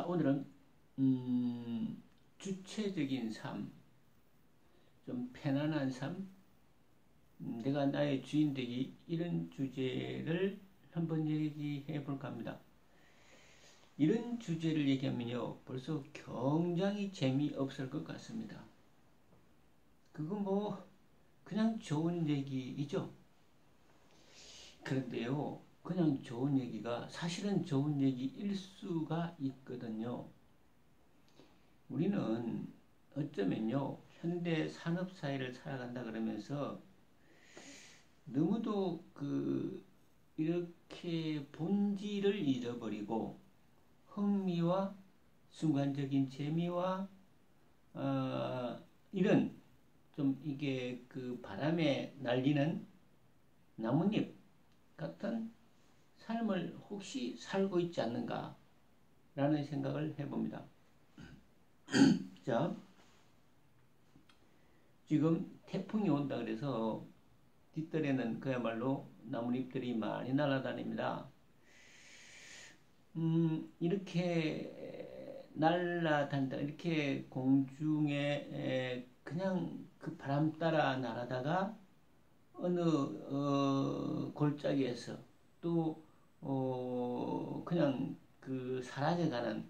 오늘은 주체적인 삶, 좀 편안한 삶, 내가 나의 주인 되기, 이런 주제를 한번 얘기해 볼까 합니다. 이런 주제를 얘기하면요, 벌써 굉장히 재미없을 것 같습니다. 그거 뭐 그냥 좋은 얘기이죠. 그런데요, 그냥 좋은 얘기가 사실은 좋은 얘기일 수가 있거든요. 우리는 어쩌면요, 현대 산업 사회를 살아간다 그러면서 너무도 이렇게 본질을 잃어버리고 흥미와 순간적인 재미와 이런 좀 이게 바람에 날리는 나뭇잎 같은 삶을 혹시 살고 있지 않는가 라는 생각을 해봅니다. 자, 지금 태풍이 온다 그래서 뒷뜰에는 그야말로 나뭇잎들이 많이 날아다닙니다. 이렇게 날아다닌다, 이렇게 공중에 그냥 그 바람 따라 날아다가 어느 골짜기에서 또 그냥 사라져가는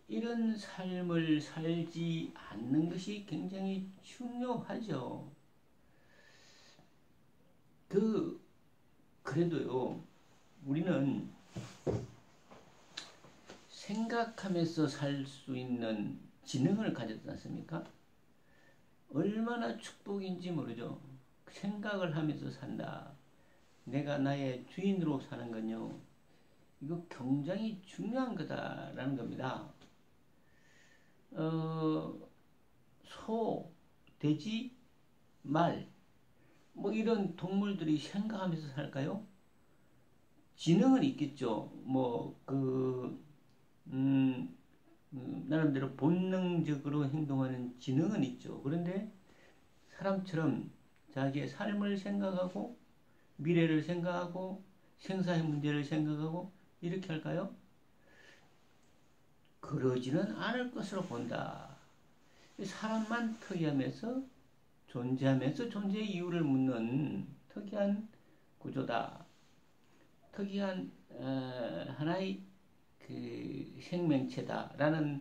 이런 삶을 살지 않는 것이 굉장히 중요하죠. 그래도요, 우리는 생각하면서 살 수 있는 지능을 가졌지 않습니까? 얼마나 축복인지 모르죠. 생각을 하면서 산다. 내가 나의 주인으로 사는 건요, 이거 굉장히 중요한 거다라는 겁니다. 소, 돼지, 말, 뭐 이런 동물들이 생각하면서 살까요? 지능은 있겠죠. 나름대로 본능적으로 행동하는 지능은 있죠. 그런데 사람처럼 자기의 삶을 생각하고 미래를 생각하고 생사의 문제를 생각하고 이렇게 할까요? 그러지는 않을 것으로 본다. 사람만 특이하면서 존재하면서 존재의 이유를 묻는 특이한 구조다. 특이한 하나의 생명체다라는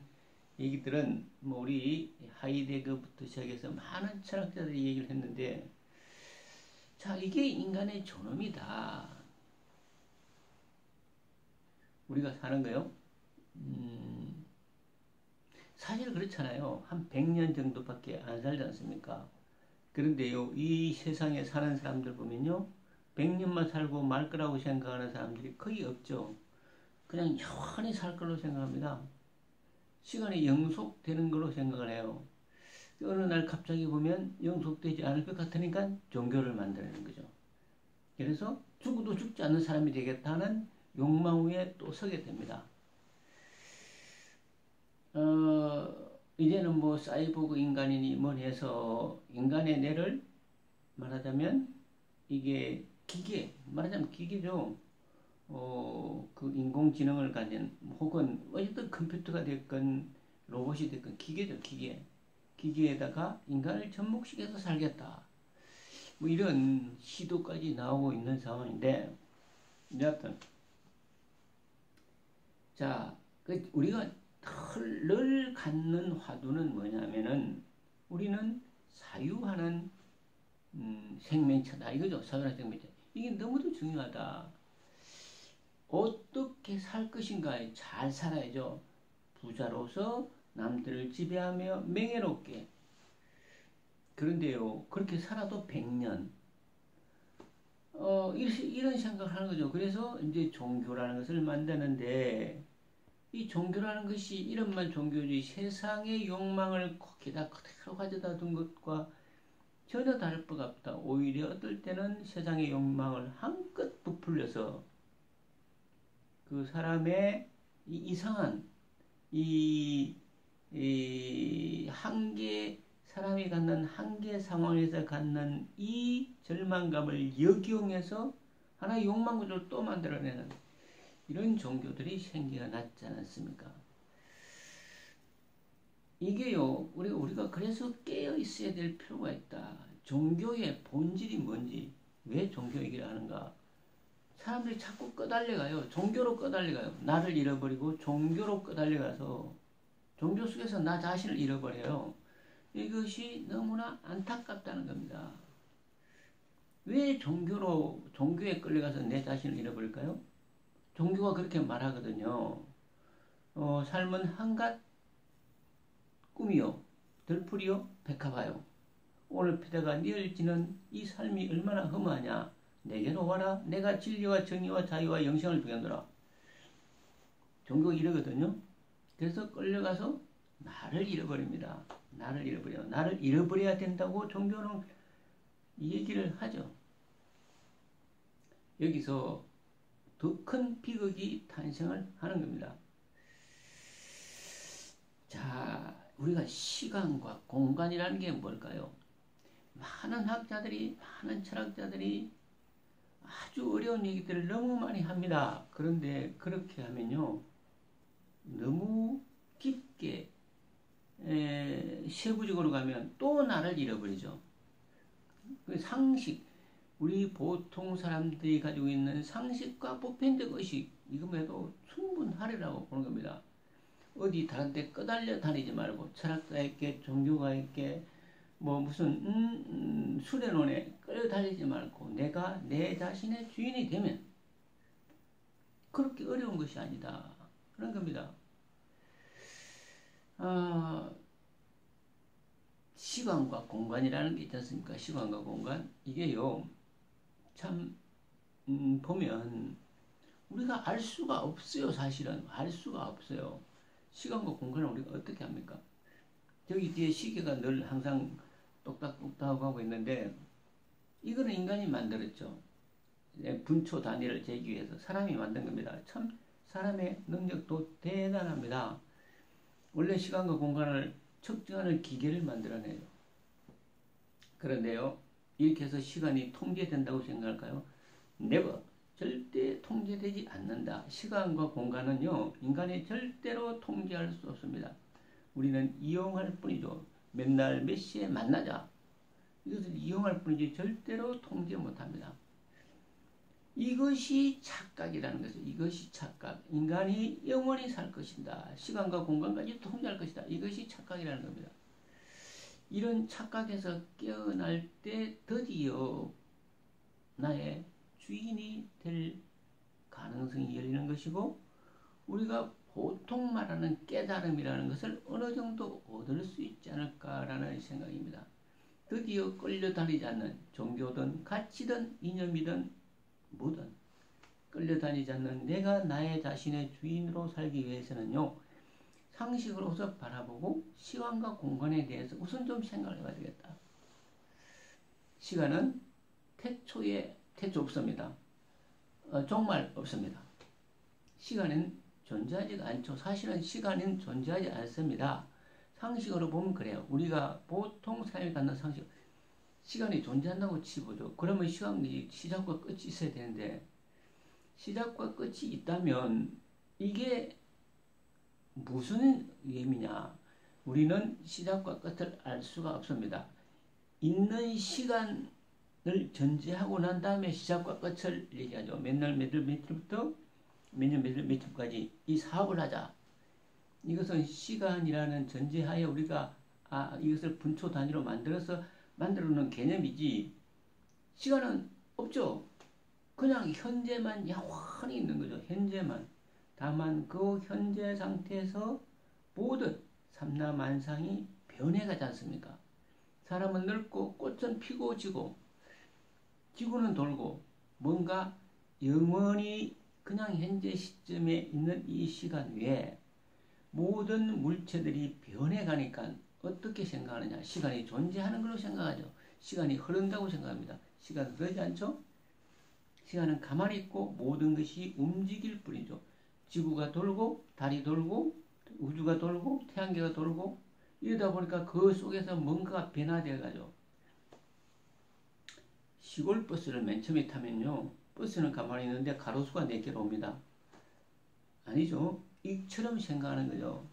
얘기들은 뭐 우리 하이데거부터 시작해서 많은 철학자들이 얘기를 했는데, 자, 이게 인간의 존엄이다. 우리가 사는 거요. 사실 그렇잖아요. 한 100년 정도밖에 안 살지 않습니까? 그런데요, 이 세상에 사는 사람들 보면요, 100년만 살고 말 거라고 생각하는 사람들이 거의 없죠. 그냥 영원히 살 걸로 생각합니다. 시간이 영속되는 걸로 생각을 해요. 어느 날 갑자기 보면 영속되지 않을 것 같으니까 종교를 만들어내는 거죠. 그래서 죽어도 죽지 않는 사람이 되겠다는 욕망 위에 또 서게 됩니다. 이제는 뭐 사이보그 인간이니 뭐니 해서 인간의 뇌를 말하자면 이게 말하자면 기계죠. 인공지능을 가진 혹은 어쨌든 컴퓨터가 됐건 로봇이 됐건 기계죠, 기계. 기계에다가 인간을 접목시켜서 살겠다. 뭐 이런 시도까지 나오고 있는 상황인데, 여하튼 자, 우리가 늘 갖는 화두는 뭐냐면은 우리는 사유하는 생명체다 이거죠. 사유하는 생명체. 이게 너무도 중요하다. 어떻게 살 것인가에 잘 살아야죠. 부자로서 남들을 지배하며 명예롭게. 그런데요, 그렇게 살아도 100년. 이런 생각을 하는 거죠. 그래서 이제 종교라는 것을 만드는데, 이 종교라는 것이 이름만 종교지 세상의 욕망을 거기다 그대로 가져다 둔 것과 전혀 다를 바가 없다. 오히려 어떨 때는 세상의 욕망을 한껏 부풀려서 그 사람의 이 이상한 이 한계, 사람이 갖는 한계 상황에서 갖는 이 절망감을 역이용해서 하나의 욕망 구조를 또 만들어내는 이런 종교들이 생겨났지 않았습니까? 이게요, 우리가 그래서 깨어 있어야 될 필요가 있다. 종교의 본질이 뭔지, 왜 종교 얘기를 하는가? 사람들이 자꾸 꺼달려가요. 종교로 꺼달려가요. 나를 잃어버리고 종교로 꺼달려가서 종교 속에서 나 자신을 잃어버려요. 이것이 너무나 안타깝다는 겁니다. 왜 종교에 끌려가서 내 자신을 잃어버릴까요? 종교가 그렇게 말하거든요. 삶은 한갓 꿈이요, 들풀이요, 백합화요. 오늘 피다가 내일 지는 이 삶이 얼마나 험하냐. 내게로 와라. 내가 진리와 정의와 자유와 영생을 주겠노라. 종교가 이러거든요. 그래서 끌려가서 나를 잃어버립니다. 나를 잃어버려. 나를 잃어버려야 된다고 종교는 이 얘기를 하죠. 여기서 더 큰 비극이 탄생을 하는 겁니다. 자, 우리가 시간과 공간이라는 게 뭘까요? 많은 학자들이, 많은 철학자들이 아주 어려운 얘기들을 너무 많이 합니다. 그런데 그렇게 하면요, 너무 깊게 세부적으로 가면 또 나를 잃어버리죠. 그 상식, 우리 보통 사람들이 가지고 있는 상식과 보편적 의식, 이것만 해도 충분하리라고 보는 겁니다. 어디 다른 데 꺼달려 다니지 말고, 철학가 있게, 종교가 있게, 뭐 무슨 수레론에 끌려다니지 말고 내가 내 자신의 주인이 되면 그렇게 어려운 것이 아니다. 그런 겁니다. 시간과 공간이라는 게 있지 않습니까? 시간과 공간. 이게요, 참 보면 우리가 알 수가 없어요. 사실은 알 수가 없어요. 시간과 공간을 우리가 어떻게 합니까? 저기 뒤에 시계가 늘 항상 똑딱똑딱 하고 있는데, 이거는 인간이 만들었죠. 분초 단위를 재기 위해서 사람이 만든 겁니다. 참 사람의 능력도 대단합니다. 원래 시간과 공간을 측정하는 기계를 만들어내요. 그런데요, 이렇게 해서 시간이 통제된다고 생각할까요? never. 절대 통제되지 않는다. 시간과 공간은요, 인간이 절대로 통제할 수 없습니다. 우리는 이용할 뿐이죠. 맨날 몇 시에 만나자. 이것을 이용할 뿐이지 절대로 통제 못합니다. 이것이 착각이라는 것이죠. 이것이 착각. 인간이 영원히 살 것이다. 시간과 공간까지 통제할 것이다. 이것이 착각이라는 겁니다. 이런 착각에서 깨어날 때 드디어 나의 주인이 될 가능성이 열리는 것이고, 우리가 보통 말하는 깨달음이라는 것을 어느 정도 얻을 수 있지 않을까라는 생각입니다. 드디어 끌려다니지 않는, 종교든 가치든 이념이든 뭐든 끌려다니지 않는 내가 나의 자신의 주인으로 살기 위해서는요, 상식으로서 바라보고 시간과 공간에 대해서 우선 좀 생각을 해봐야 되겠다. 시간은 태초 없습니다. 정말 없습니다. 시간은 존재하지가 않죠. 사실은 시간은 존재하지 않습니다. 상식으로 보면 그래요. 우리가 보통 사람이 갖는 상식, 시간이 존재한다고 치보죠. 그러면 시간이 시작과 끝이 있어야 되는데, 시작과 끝이 있다면 이게 무슨 의미냐? 우리는 시작과 끝을 알 수가 없습니다. 있는 시간을 전제하고 난 다음에 시작과 끝을 얘기하죠. 몇날 며칠부터 몇년 며칠까지 이 사업을 하자. 이것은 시간이라는 전제하에 우리가 이것을 분초 단위로 만들어 놓은 개념이지, 시간은 없죠. 그냥 현재만 영원히 있는 거죠. 현재만. 다만 그 현재 상태에서 모든 삼라만상이 변해가지 않습니까? 사람은 늙고 꽃은 피고 지고 지구는 돌고, 뭔가 영원히 그냥 현재 시점에 있는 이 시간 외에 모든 물체들이 변해가니까 어떻게 생각하느냐? 시간이 존재하는 걸로 생각하죠. 시간이 흐른다고 생각합니다. 시간은 그러지 않죠? 시간은 가만히 있고 모든 것이 움직일 뿐이죠. 지구가 돌고 달이 돌고 우주가 돌고 태양계가 돌고, 이러다 보니까 그 속에서 뭔가가 변화되어 가죠. 시골 버스를 맨 처음에 타면요, 버스는 가만히 있는데 가로수가 4개로 옵니다. 아니죠. 이처럼 생각하는 거죠.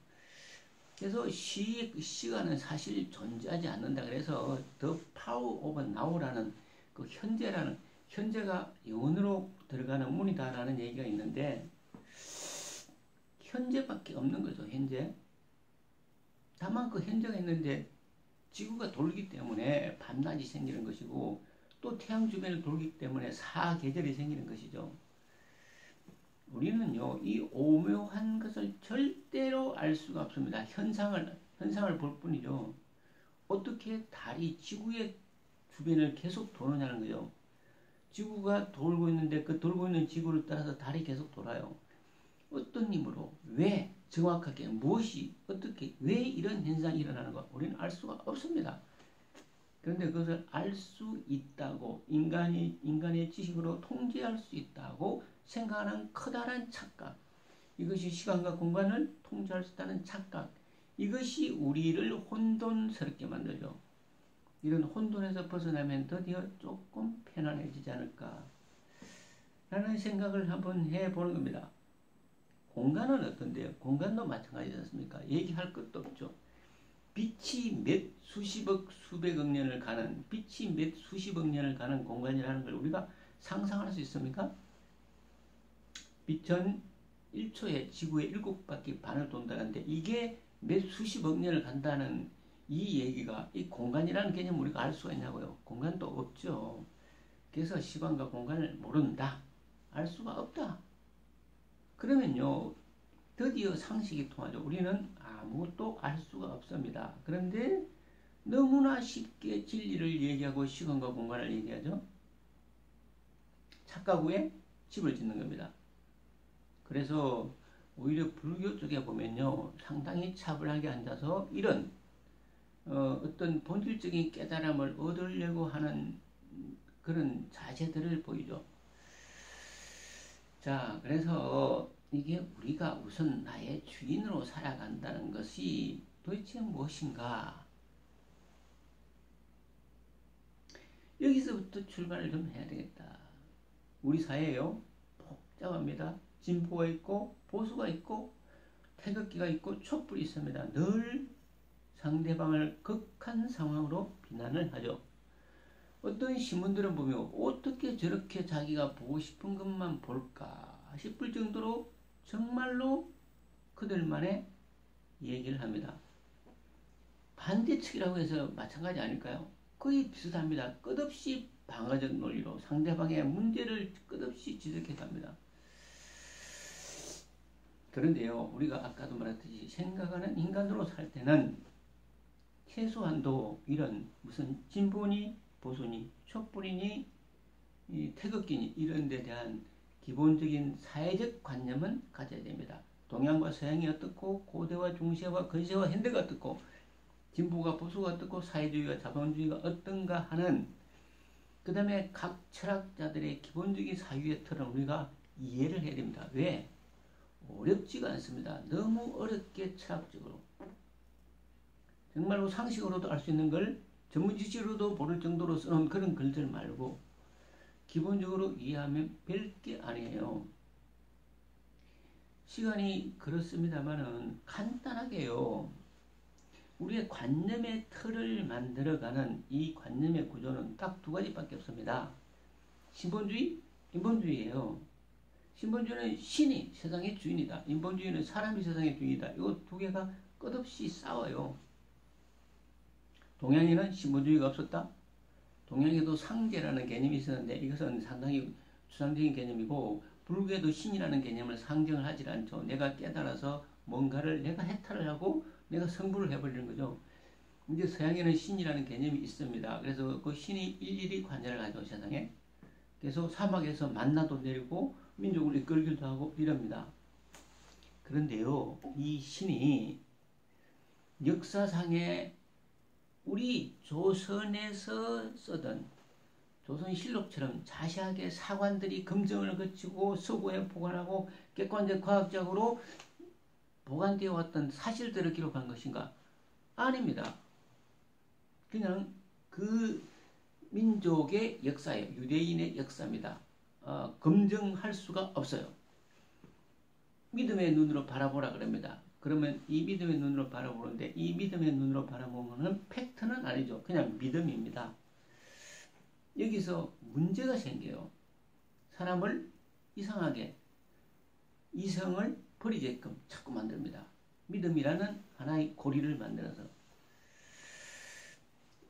그래서 시간은 사실 존재하지 않는다. 그래서 The Power of Now라는 그 현재가 영혼으로 들어가는 문이다라는 얘기가 있는데 현재밖에 없는 거죠. 현재. 다만 그 현재가 있는데 지구가 돌기 때문에 밤낮이 생기는 것이고 또 태양 주변을 돌기 때문에 사계절이 생기는 것이죠. 우리는요, 이 오묘한 것을 절대로 알 수가 없습니다. 현상을 볼 뿐이죠. 어떻게 달이 지구의 주변을 계속 도느냐는 거죠. 지구가 돌고 있는데 그 돌고 있는 지구를 따라서 달이 계속 돌아요. 어떤 힘으로, 왜, 정확하게 무엇이, 어떻게, 왜 이런 현상이 일어나는 가 우리는 알 수가 없습니다. 그런데 그것을 알 수 있다고 인간의 지식으로 통제할 수 있다고 생각하는 커다란 착각, 이것이 시간과 공간을 통제할 수 있다는 착각, 이것이 우리를 혼돈스럽게 만들죠. 이런 혼돈에서 벗어나면 드디어 조금 편안해지지 않을까 라는 생각을 한번 해보는 겁니다. 공간은 어떤데요? 공간도 마찬가지지 않습니까? 얘기할 것도 없죠. 빛이 몇 수십억 수백억 년을 가는, 빛이 몇 수십억 년을 가는 공간이라는 걸 우리가 상상할 수 있습니까? 빛은 1초에 지구의 7바퀴 반을 돈다는데 이게 몇 수십억 년을 간다는 이 얘기가, 이 공간이라는 개념을 우리가 알 수가 있냐고요? 공간도 없죠. 그래서 시간과 공간을 모른다. 알 수가 없다. 그러면요, 드디어 상식이 통하죠. 우리는 아무것도 알 수가 없습니다. 그런데 너무나 쉽게 진리를 얘기하고 시간과 공간을 얘기하죠. 착각 후에 집을 짓는 겁니다. 그래서 오히려 불교 쪽에 보면요, 상당히 차분하게 앉아서 이런 어떤 본질적인 깨달음을 얻으려고 하는 그런 자세들을 보이죠. 자, 그래서 이게 우리가 우선 나의 주인으로 살아간다는 것이 도대체 무엇인가? 여기서부터 출발을 좀 해야 되겠다. 우리 사회요, 복잡합니다. 진보가 있고 보수가 있고 태극기가 있고 촛불이 있습니다. 늘 상대방을 극한 상황으로 비난을 하죠. 어떤 신문들은 보면 어떻게 저렇게 자기가 보고 싶은 것만 볼까 싶을 정도로 정말로 그들만의 얘기를 합니다. 반대측이라고 해서 마찬가지 아닐까요? 거의 비슷합니다. 끝없이 방어적 논리로 상대방의 문제를 끝없이 지적해 갑니다. 그런데요, 우리가 아까도 말했듯이 생각하는 인간으로 살 때는 최소한도 이런 무슨 진보니 보수니 촛불이니 태극기니 이런 데 대한 기본적인 사회적 관념은 가져야 됩니다. 동양과 서양이 어떻고 고대와 중세와 근세와 현대가 어떻고 진보가 보수가 어떻고 사회주의와 자본주의가 어떤가 하는, 그 다음에 각 철학자들의 기본적인 사유의 틀은 우리가 이해를 해야 됩니다. 왜? 어렵지가 않습니다. 너무 어렵게 철학적으로 정말로 상식으로도 알 수 있는 걸 전문 지식으로도 모를 정도로 써놓은 그런 글들 말고 기본적으로 이해하면 별게 아니에요. 시간이 그렇습니다만은 간단하게요, 우리의 관념의 틀을 만들어가는 이 관념의 구조는 딱 두 가지밖에 없습니다. 신본주의, 인본주의예요. 신본주의는 신이 세상의 주인이다. 인본주의는 사람이 세상의 주인이다. 이거 두 개가 끝없이 싸워요. 동양에는 신본주의가 없었다. 동양에도 상제라는 개념이 있었는데 이것은 상당히 추상적인 개념이고, 불교에도 신이라는 개념을 상정을 하지 않죠. 내가 깨달아서 뭔가를 내가 해탈을 하고 내가 성불을 해버리는 거죠. 이제 서양에는 신이라는 개념이 있습니다. 그래서 그 신이 일일이 관여를 하죠, 세상에. 그래서 사막에서 만나도 내리고 민족을 이끌기도 하고 이럽니다. 그런데요, 이 신이 역사상에 우리 조선에서 쓰던 조선실록처럼 자세하게 사관들이 검증을 거치고 서구에 보관하고 객관적 과학적으로 보관되어 왔던 사실들을 기록한 것인가? 아닙니다. 그냥 그 민족의 역사예요. 유대인의 역사입니다. 검증할 수가 없어요. 믿음의 눈으로 바라보라 그럽니다. 그러면 이 믿음의 눈으로 바라보는데 이 믿음의 눈으로 바라보면 팩트는 아니죠. 그냥 믿음입니다. 여기서 문제가 생겨요. 사람을 이상하게 이성을 버리게끔 자꾸 만듭니다. 믿음이라는 하나의 고리를 만들어서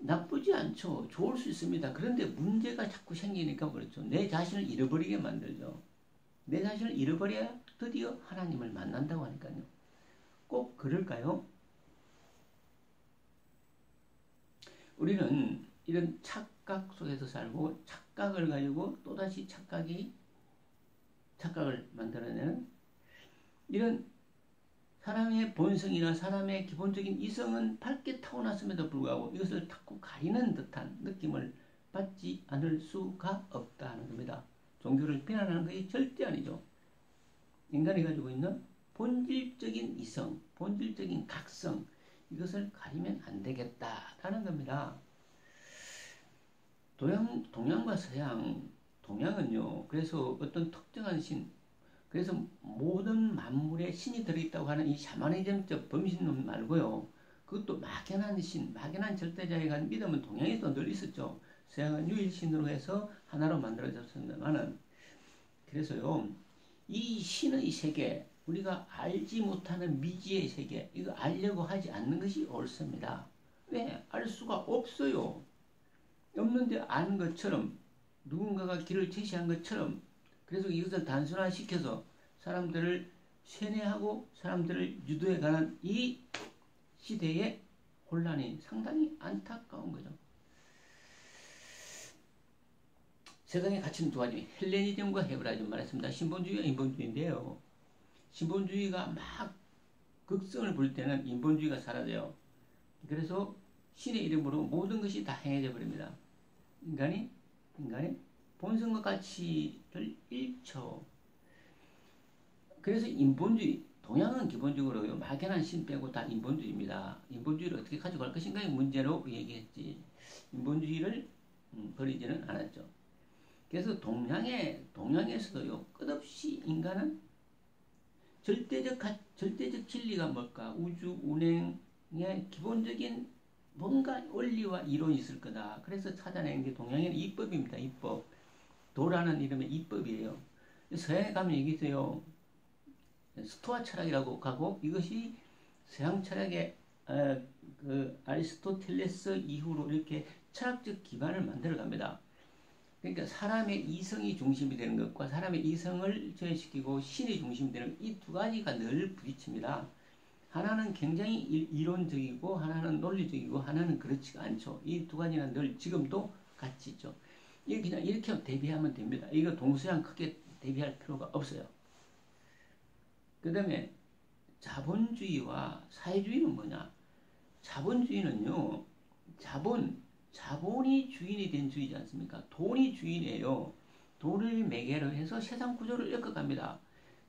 나쁘지 않죠. 좋을 수 있습니다. 그런데 문제가 자꾸 생기니까 그렇죠. 내 자신을 잃어버리게 만들죠. 내 자신을 잃어버려야 드디어 하나님을 만난다고 하니까요. 꼭 그럴까요? 우리는 이런 착각 속에서 살고 착각을 가지고 또다시 착각을 만들어내는 이런 사람의 본성이나 사람의 기본적인 이성은 밝게 타고났음에도 불구하고 이것을 자꾸 가리는 듯한 느낌을 받지 않을 수가 없다 하는 겁니다. 종교를 비난하는 것이 절대 아니죠. 인간이 가지고 있는 본질적인 이성, 본질적인 각성, 이것을 가리면 안 되겠다라는 겁니다. 동양과 서양, 동양은요, 그래서 어떤 특정한 신, 그래서 모든 만물에 신이 들어있다고 하는 이 샤머니즘적 범신론 말고요, 그것도 막연한 신, 막연한 절대자에 관한 믿음은 동양에도 늘 있었죠. 서양은 유일신으로 해서 하나로 만들어졌습니다만은, 그래서요, 이 신의 세계, 우리가 알지 못하는 미지의 세계, 이거 알려고 하지 않는 것이 옳습니다. 왜? 알 수가 없어요. 없는데 아는 것처럼, 누군가가 길을 제시한 것처럼, 그래서 이것을 단순화시켜서 사람들을 세뇌하고 사람들을 유도해가는 이 시대의 혼란이 상당히 안타까운 거죠. 세상에 갇힌 두 가지, 헬레니즘과 헤브라이즘 말했습니다. 신본주의와 인본주의인데요. 신본주의가 막 극성을 부릴 때는 인본주의가 사라져요. 그래서 신의 이름으로 모든 것이 다 행해져 버립니다. 인간의 본성과 가치를 잃죠. 그래서 인본주의, 동양은 기본적으로요, 막연한 신 빼고 다 인본주의입니다. 인본주의를 어떻게 가져갈 것인가의 문제로 얘기했지, 인본주의를 버리지는 않았죠. 그래서 동양에서도요, 끝없이 인간은 절대적 진리가 뭘까? 우주 운행의 기본적인 뭔가 원리와 이론이 있을 거다. 그래서 찾아낸 게 동양에는 이법입니다. 이법. 도라는 이름의 이법이에요. 서양에 가면 여기 있어요. 스토아 철학이라고 가고, 이것이 서양 철학의 그 아리스토텔레스 이후로 이렇게 철학적 기반을 만들어 갑니다. 그러니까 사람의 이성이 중심이 되는 것과 사람의 이성을 저해시키고 신이 중심이 되는 이 두 가지가 늘 부딪힙니다. 하나는 굉장히 이론적이고 하나는 논리적이고 하나는 그렇지가 않죠. 이 두 가지는 늘 지금도 같이 있죠. 이거 그냥 이렇게 대비하면 됩니다. 이거 동서양 크게 대비할 필요가 없어요. 그 다음에 자본주의와 사회주의는 뭐냐? 자본주의는요, 자본이 주인이 된 주의지 않습니까? 돈이 주인이에요. 돈을 매개로 해서 세상 구조를 엮어갑니다.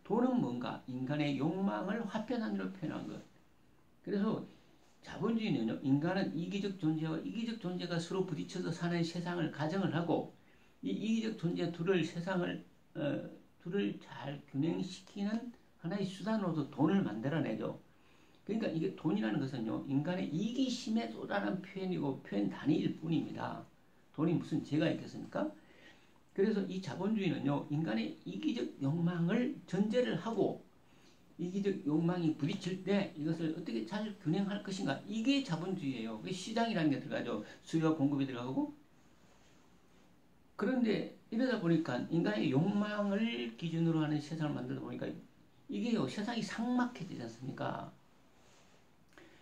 돈은 뭔가? 인간의 욕망을 화폐 단위로 표현한 것. 그래서 자본주의는요, 인간은 이기적 존재와 이기적 존재가 서로 부딪혀서 사는 세상을 가정을 하고, 이 이기적 존재 둘을 잘 균형시키는 하나의 수단으로도 돈을 만들어내죠. 그러니까 이게 돈이라는 것은요, 인간의 이기심에 쏟아낸 표현이고 표현 단위일 뿐입니다. 돈이 무슨 죄가 있겠습니까? 그래서 이 자본주의는요, 인간의 이기적 욕망을 전제를 하고 이기적 욕망이 부딪힐 때 이것을 어떻게 잘 균형할 것인가, 이게 자본주의예요. 시장이라는 게 들어가죠. 수요와 공급이 들어가고. 그런데 이러다 보니까 인간의 욕망을 기준으로 하는 세상을 만들다 보니까 이게요, 세상이 삭막해지지 않습니까?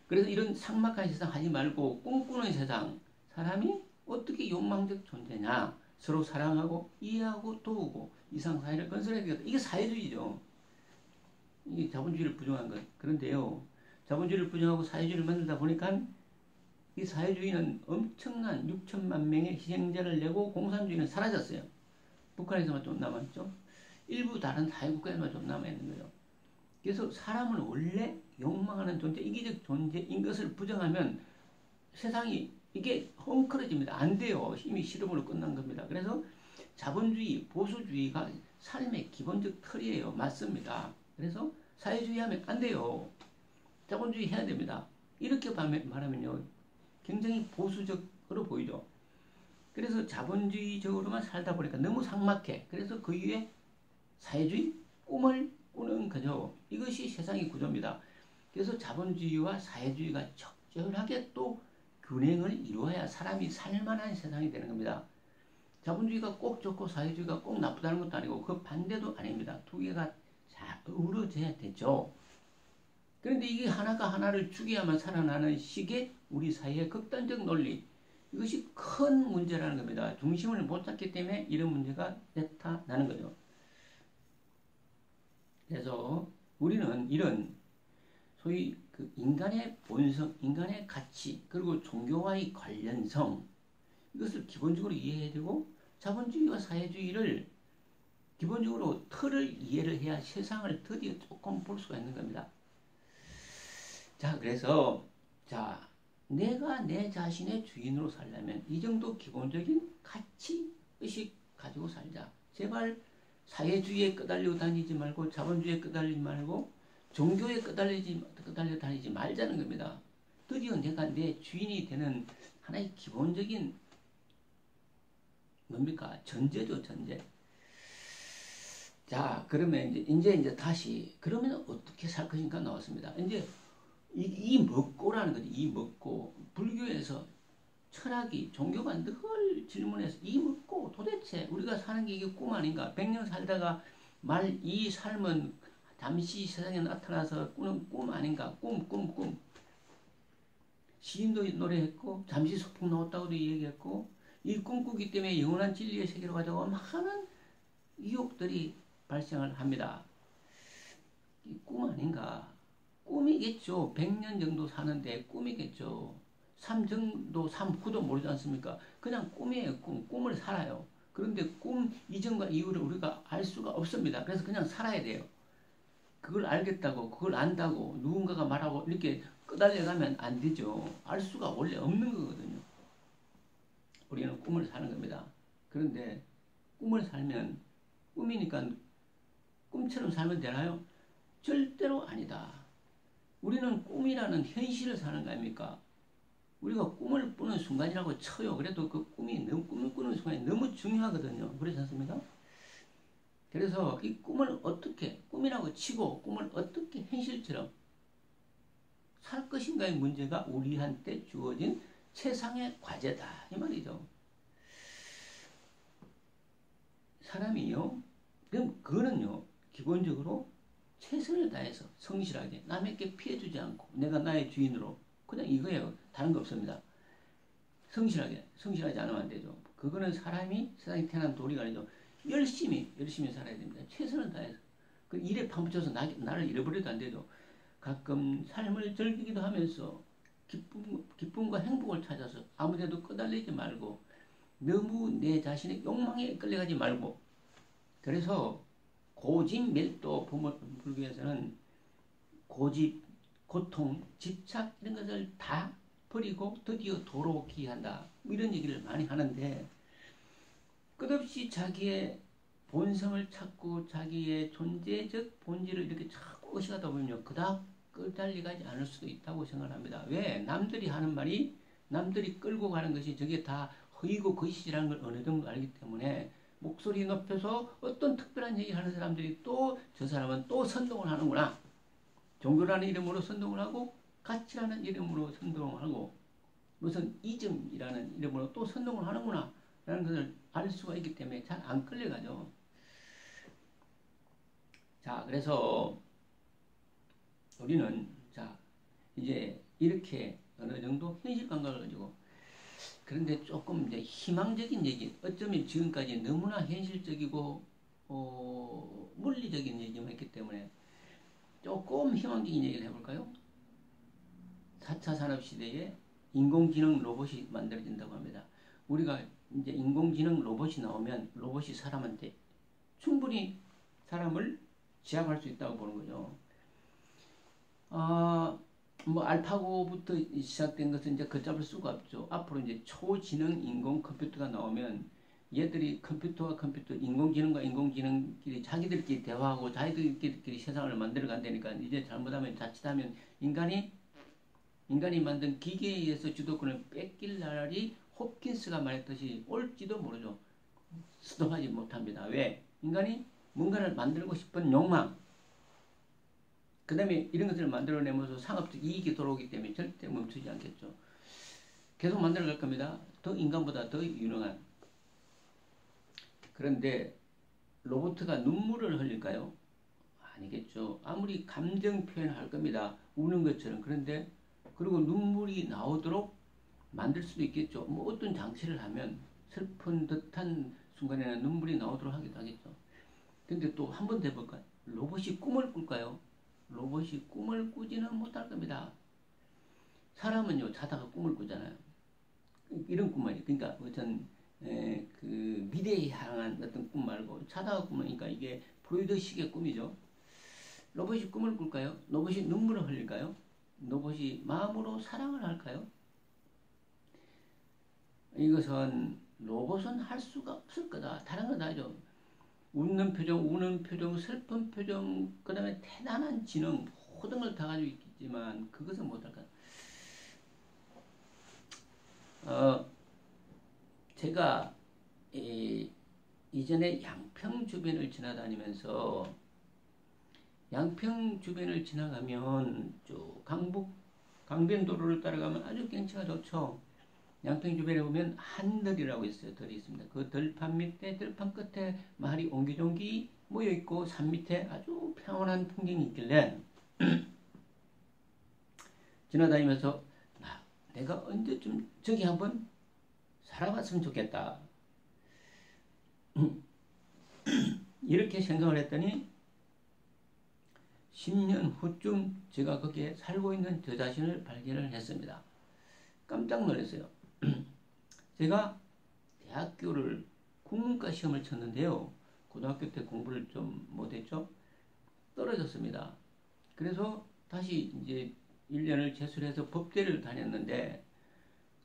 그래서 이런 삭막한 세상 하지 말고 꿈꾸는 세상, 사람이 어떻게 욕망적 존재냐, 서로 사랑하고 이해하고 도우고 이상사회를 건설해야 되겠다. 이게 사회주의죠. 이게 자본주의를 부정한 것. 그런데요, 자본주의를 부정하고 사회주의를 만들다 보니까 이 사회주의는 엄청난 6천만 명의 희생자를 내고 공산주의는 사라졌어요. 북한에서만 좀 남았죠. 일부 다른 사회국가에만 좀 남아있는 거예요. 그래서 사람은 원래 욕망하는 존재, 이기적 존재인 것을 부정하면 세상이 이게 헝클어집니다. 안 돼요. 이미 실험으로 끝난 겁니다. 그래서 자본주의, 보수주의가 삶의 기본적 틀이에요. 맞습니다. 그래서 사회주의 하면 안 돼요. 자본주의 해야 됩니다. 이렇게 말하면요, 굉장히 보수적으로 보이죠. 그래서 자본주의적으로만 살다 보니까 너무 삭막해. 그래서 그 위에 사회주의 꿈을 꾸는 거죠. 이것이 세상의 구조입니다. 그래서 자본주의와 사회주의가 적절하게 또 균형을 이루어야 사람이 살만한 세상이 되는 겁니다. 자본주의가 꼭 좋고 사회주의가 꼭 나쁘다는 것도 아니고 그 반대도 아닙니다. 두 개가 잘 어우러져야 되죠. 그런데 이게 하나가 하나를 죽여야만 살아나는 식의 우리 사회의 극단적 논리, 이것이 큰 문제라는 겁니다. 중심을 못 잡기 때문에 이런 문제가 나타나는 거죠. 그래서 우리는 이런 소위 그 인간의 본성, 인간의 가치, 그리고 종교와의 관련성, 이것을 기본적으로 이해해야 되고 자본주의와 사회주의를 기본적으로 틀을 이해를 해야 세상을 드디어 조금 볼 수가 있는 겁니다. 자, 그래서 자, 내가 내 자신의 주인으로 살려면 이 정도 기본적인 가치, 의식 가지고 살자. 제발 사회주의에 끄달려 다니지 말고 자본주의에 끄달리지 말고 종교에 끄달려 다니지 말자는 겁니다. 드디어 내가 내 주인이 되는 하나의 기본적인 뭡니까? 전제죠, 전제. 자, 그러면 이제 다시 그러면 어떻게 살 것인가 나왔습니다. 이제 이 먹고라는 거지. 이 먹고 불교에서 철학이 종교가 늘 질문해서 이 먹고 도대체 우리가 사는 게 이게 꿈 아닌가? 100년 살다가 이 삶은 잠시 세상에 나타나서 꾸는 꿈 아닌가? 꿈. 시인도 노래했고 잠시 소풍 나왔다고도 얘기했고 이 꿈꾸기 때문에 영원한 진리의 세계로 가자고 많은 유혹들이 발생을 합니다. 이 꿈 아닌가? 꿈이겠죠. 100년 정도 사는데 꿈이겠죠. 삶 정도, 삶 후도 모르지 않습니까? 그냥 꿈이에요. 꿈을 살아요. 그런데 꿈 이전과 이후를 우리가 알 수가 없습니다. 그래서 그냥 살아야 돼요. 그걸 알겠다고, 그걸 안다고 누군가가 말하고 이렇게 끄달려가면 안 되죠. 알 수가 원래 없는 거거든요. 우리는 꿈을 사는 겁니다. 그런데 꿈을 살면 꿈이니까 꿈처럼 살면 되나요? 절대로 아니다. 우리는 꿈이라는 현실을 사는 거 아닙니까? 우리가 꿈을 꾸는 순간이라고 쳐요. 그래도 그 꿈을 꾸는 순간이 너무 중요하거든요. 그렇지 않습니까? 그래서 이 꿈을 어떻게, 꿈이라고 치고 꿈을 어떻게 현실처럼 살 것인가의 문제가 우리한테 주어진 세상의 과제다. 이 말이죠. 사람이요. 그럼 그거는요. 기본적으로 최선을 다해서 성실하게 남에게 피해주지 않고 내가 나의 주인으로 그냥 이거예요. 다른 거 없습니다. 성실하지 않으면 안 되죠. 그거는 사람이 세상에 태어난 도리가 아니죠. 열심히 살아야 됩니다. 최선을 다해서. 그 일에 파묻혀서 나를 잃어버려도 안 되죠. 가끔 삶을 즐기기도 하면서 기쁨과 행복을 찾아서 아무데도 끄달리지 말고 너무 내 자신의 욕망에 끌려가지 말고 그래서 고집멸도 불교에서는 고집, 고통, 집착 이런 것을 다 버리고 드디어 도로 기한다. 이런 얘기를 많이 하는데 끝없이 자기의 본성을 찾고 자기의 존재적 본질을 이렇게 자꾸 의식하다 보면요. 그닥 끌달리가지 않을 수도 있다고 생각합니다. 왜? 남들이 하는 말이 남들이 끌고 가는 것이 저게 다 허위고 거짓이라는 걸 어느 정도 알기 때문에 목소리 높여서 어떤 특별한 얘기를 하는 사람들이 또 저 사람은 또 선동을 하는구나. 종교라는 이름으로 선동을 하고 가치라는 이름으로 선동을 하고 무슨 이즘이라는 이름으로 또 선동을 하는구나 라는 것을 알 수가 있기 때문에 잘 안 끌려가죠. 자, 그래서 우리는 자 이제 이렇게 어느 정도 현실 감각을 가지고 그런데 조금 이제 희망적인 얘기, 어쩌면 지금까지 너무나 현실적이고 물리적인 얘기만 했기 때문에 조금 희망적인 얘기를 해볼까요? 4차 산업시대에 인공지능 로봇이 만들어진다고 합니다. 우리가 이제 인공지능 로봇이 나오면 로봇이 사람한테 충분히 사람을 제압할 수 있다고 보는 거죠. 뭐 알파고부터 시작된 것은 이제 걷잡을 수가 없죠. 앞으로 이제 초지능 인공 컴퓨터가 나오면 얘들이 컴퓨터와 컴퓨터, 인공지능과 인공지능끼리 자기들끼리 대화하고 자기들끼리 세상을 만들어 간다니까 이제 자칫하면 인간이 만든 기계에 의해서 주도권을 뺏길 날이 홉킨스가 말했듯이 올지도 모르죠. 수동하지 못합니다. 왜? 인간이 뭔가를 만들고 싶은 욕망, 그 다음에 이런 것들을 만들어내면서 상업적 이익이 돌아오기 때문에 절대 멈추지 않겠죠. 계속 만들어갈 겁니다. 더 인간보다 더 유능한. 그런데 로봇가 눈물을 흘릴까요? 아니겠죠. 아무리 감정 표현을 할 겁니다. 우는 것처럼. 그런데 그리고 눈물이 나오도록 만들 수도 있겠죠. 뭐 어떤 장치를 하면 슬픈 듯한 순간에는 눈물이 나오도록 하기도 하겠죠. 근데 또 한 번 더 해볼까요? 로봇이 꿈을 꿀까요? 로봇이 꿈을 꾸지는 못할 겁니다. 사람은요, 자다가 꿈을 꾸잖아요. 이런 꿈만이. 그러니까 어떤 그 미래에 향한 어떤 꿈 말고 자다가 꿈이니까 이게 프로이드식의 꿈이죠. 로봇이 꿈을 꿀까요? 로봇이 눈물을 흘릴까요? 로봇이 마음으로 사랑을 할까요? 이것은 로봇은 할 수가 없을 거다. 다른 건 다죠. 웃는 표정, 우는 표정, 슬픈 표정, 그 다음에 대단한 지능, 모든 걸 다 가지고 있겠지만 그것은 못할 거다. 제가 이전에 양평 주변을 지나다니면서 양평 주변을 지나가면 쭉 강변도로를 따라가면 아주 경치가 좋죠. 양평 주변에 보면 한들이라고 있어요. 들이 있습니다. 그 들판 밑에, 들판 끝에 마을이 옹기종기 모여있고 산 밑에 아주 평온한 풍경이 있길래 지나다니면서 내가 언제쯤 저기 한번 살아봤으면 좋겠다. 이렇게 생각을 했더니 10년 후쯤 제가 거기에 살고 있는 저 자신을 발견을 했습니다. 깜짝 놀랐어요. 제가 대학교를 국문과 시험을 쳤는데요. 고등학교 때 공부를 좀 못했죠. 떨어졌습니다. 그래서 다시 이제 1년을 재수해서 법대를 다녔는데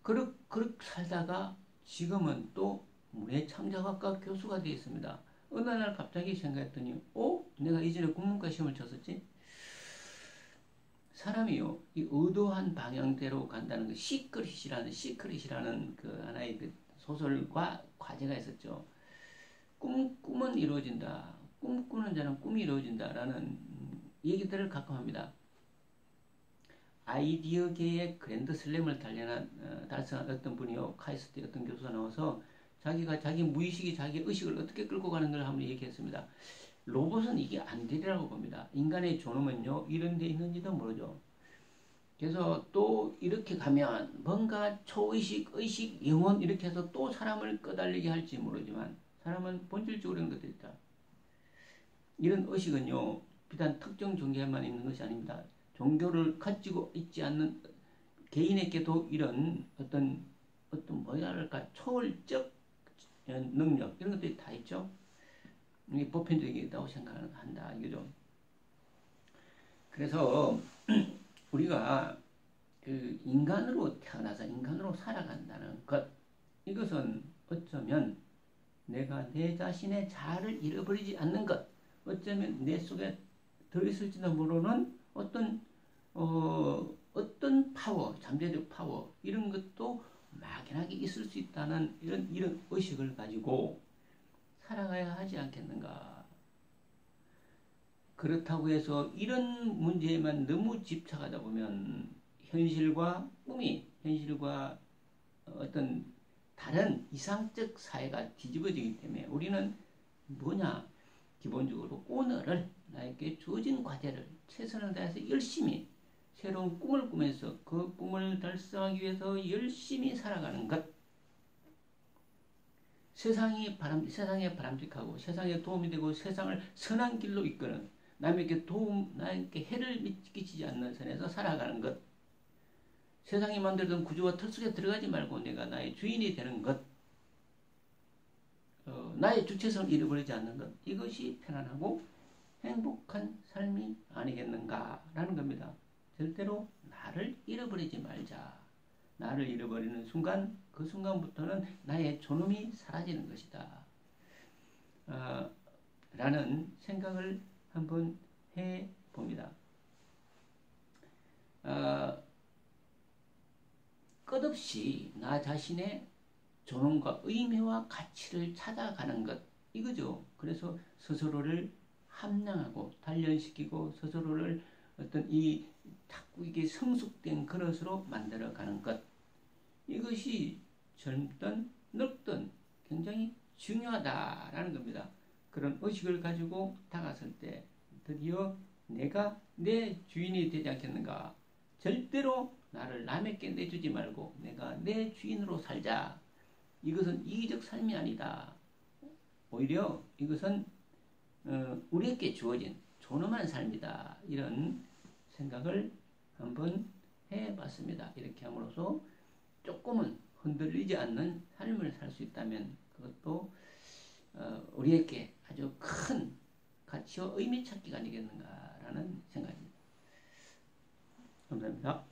그렇게 살다가 지금은 또 문해창작학과 교수가 되어 있습니다. 어느 날 갑자기 생각했더니 내가 이전에 국문과 시험을 쳤었지? 사람이요, 이 의도한 방향대로 간다는 그 시크릿이라는 그 하나의 그 소설과 과제가 있었죠. 꿈은 이루어진다. 꿈꾸는 자는 꿈이 이루어진다라는 얘기들을 가끔 합니다. 아이디어계의 그랜드 슬램을 달성한 어떤 분이요, 카이스트의 어떤 교수가 나와서 자기가 자기 무의식이 자기 의식을 어떻게 끌고 가는 걸 한번 얘기했습니다. 로봇은 이게 안 되리라고 봅니다. 인간의 존엄은요, 이런 데 있는지도 모르죠. 그래서 또 이렇게 가면 뭔가 초의식, 의식, 영혼 이렇게 해서 또 사람을 끄달리게 할지 모르지만 사람은 본질적으로 이런 것들이 있다. 이런 의식은요, 비단 특정 종교에만 있는 것이 아닙니다. 종교를 가지고 있지 않는 개인에게도 이런 어떤 뭐랄까 초월적 능력 이런 것들이 다 있죠. 이게 보편적이다고 생각한다 이거죠. 그래서 우리가 그 인간으로 태어나서 인간으로 살아간다는 것, 이것은 어쩌면 내가 내 자신의 자아를 잃어버리지 않는 것, 어쩌면 내 속에 들어있을지도 모르는 어떤 파워, 잠재적 파워 이런 것도 막연하게 있을 수 있다는 이런 의식을 가지고 살아가야 하지 않겠는가. 그렇다고 해서 이런 문제에만 너무 집착하다 보면 현실과 어떤 다른 이상적 사회가 뒤집어지기 때문에 우리는 뭐냐, 기본적으로 오늘을 나에게 주어진 과제를 최선을 다해서 열심히 새로운 꿈을 꾸면서 그 꿈을 달성하기 위해서 열심히 살아가는 것. 세상에 바람직하고 세상에 도움이 되고 세상을 선한 길로 이끄는, 남에게 해를 끼치지 않는 선에서 살아가는 것. 세상이 만들던 구조와 틀 속에 들어가지 말고 내가 나의 주인이 되는 것. 나의 주체성을 잃어버리지 않는 것. 이것이 편안하고 행복한 삶이 아니겠는가라는 겁니다. 절대로 나를 잃어버리지 말자. 나를 잃어버리는 순간, 그 순간부터는 나의 존엄이 사라지는 것이다. 라는 생각을 한번 해봅니다. 어, 끝없이 나 자신의 존엄과 의미와 가치를 찾아가는 것 이거죠. 그래서 스스로를 함량하고 단련시키고 스스로를 어떤 이 자꾸 이게 성숙된 그릇으로 만들어가는 것 이것이 젊든 늙든 굉장히 중요하다라는 겁니다. 그런 의식을 가지고 다가설 때 드디어 내가 내 주인이 되지 않겠는가? 절대로 나를 남에게 내주지 말고 내가 내 주인으로 살자. 이것은 이기적 삶이 아니다. 오히려 이것은 우리에게 주어진 존엄한 삶이다. 이런 생각을 한번 해봤습니다. 이렇게 함으로써 조금은 흔들리지 않는 삶을 살 수 있다면 그것도 우리에게 아주 큰 가치와 의미 찾기가 아니겠는가라는 생각입니다. 감사합니다.